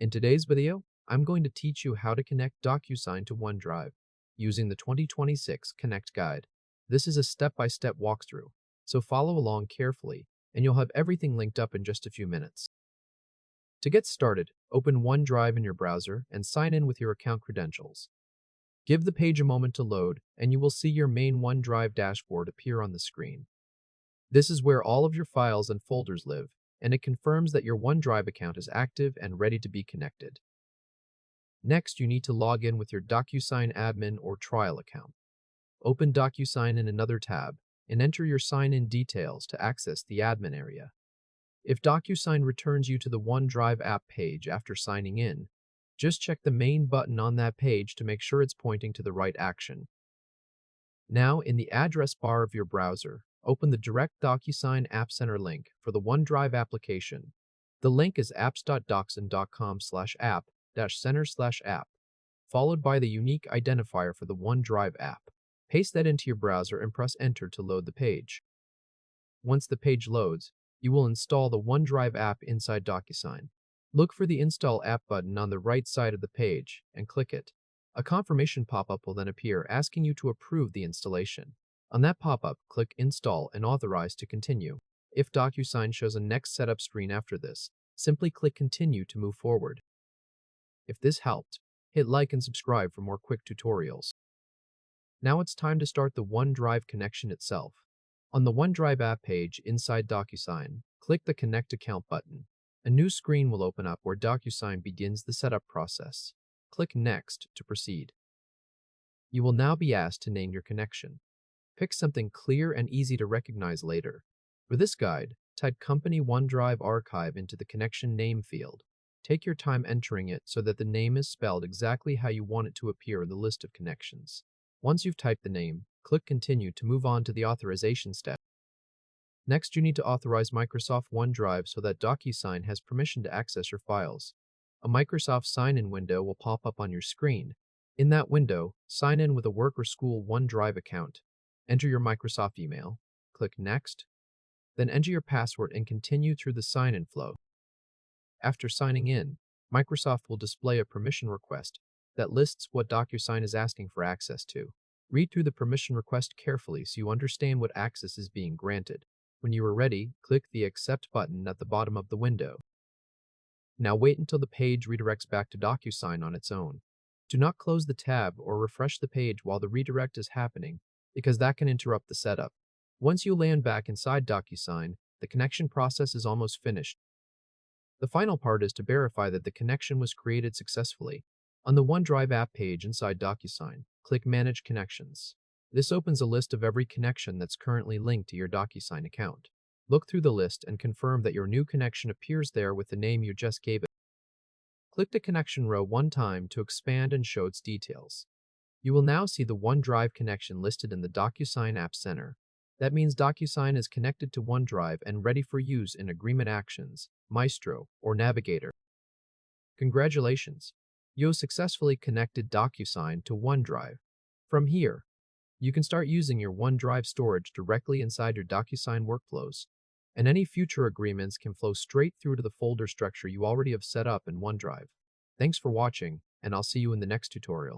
In today's video, I'm going to teach you how to connect DocuSign to OneDrive using the 2026 Connect Guide. This is a step-by-step walkthrough, so follow along carefully and you'll have everything linked up in just a few minutes. To get started, open OneDrive in your browser and sign in with your account credentials. Give the page a moment to load and you will see your main OneDrive dashboard appear on the screen. This is where all of your files and folders live, and it confirms that your OneDrive account is active and ready to be connected. Next, you need to log in with your DocuSign admin or trial account. Open DocuSign in another tab and enter your sign-in details to access the admin area. If DocuSign returns you to the OneDrive app page after signing in, just check the main button on that page to make sure it's pointing to the right action. Now, in the address bar of your browser, open the direct DocuSign App Center link for the OneDrive application. The link is apps.docusign.com/app-center/app, followed by the unique identifier for the OneDrive app. Paste that into your browser and press Enter to load the page. Once the page loads, you will install the OneDrive app inside DocuSign. Look for the Install App button on the right side of the page and click it. A confirmation pop-up will then appear asking you to approve the installation. On that pop-up, click Install and Authorize to continue. If DocuSign shows a next setup screen after this, simply click Continue to move forward. If this helped, hit like and subscribe for more quick tutorials. Now it's time to start the OneDrive connection itself. On the OneDrive app page inside DocuSign, click the Connect Account button. A new screen will open up where DocuSign begins the setup process. Click Next to proceed. You will now be asked to name your connection. Pick something clear and easy to recognize later. For this guide, type Company OneDrive Archive into the connection name field. Take your time entering it so that the name is spelled exactly how you want it to appear in the list of connections. Once you've typed the name, click Continue to move on to the authorization step. Next, you need to authorize Microsoft OneDrive so that DocuSign has permission to access your files. A Microsoft sign-in window will pop up on your screen. In that window, sign in with a work or school OneDrive account. Enter your Microsoft email, click Next, then enter your password and continue through the sign-in flow. After signing in, Microsoft will display a permission request that lists what DocuSign is asking for access to. Read through the permission request carefully so you understand what access is being granted. When you are ready, click the Accept button at the bottom of the window. Now wait until the page redirects back to DocuSign on its own. Do not close the tab or refresh the page while the redirect is happening, because that can interrupt the setup. Once you land back inside DocuSign, the connection process is almost finished. The final part is to verify that the connection was created successfully. On the OneDrive app page inside DocuSign, click Manage Connections. This opens a list of every connection that's currently linked to your DocuSign account. Look through the list and confirm that your new connection appears there with the name you just gave it. Click the connection row one time to expand and show its details. You will now see the OneDrive connection listed in the DocuSign App Center. That means DocuSign is connected to OneDrive and ready for use in Agreement Actions, Maestro, or Navigator. Congratulations! You have successfully connected DocuSign to OneDrive. From here, you can start using your OneDrive storage directly inside your DocuSign workflows, and any future agreements can flow straight through to the folder structure you already have set up in OneDrive. Thanks for watching, and I'll see you in the next tutorial.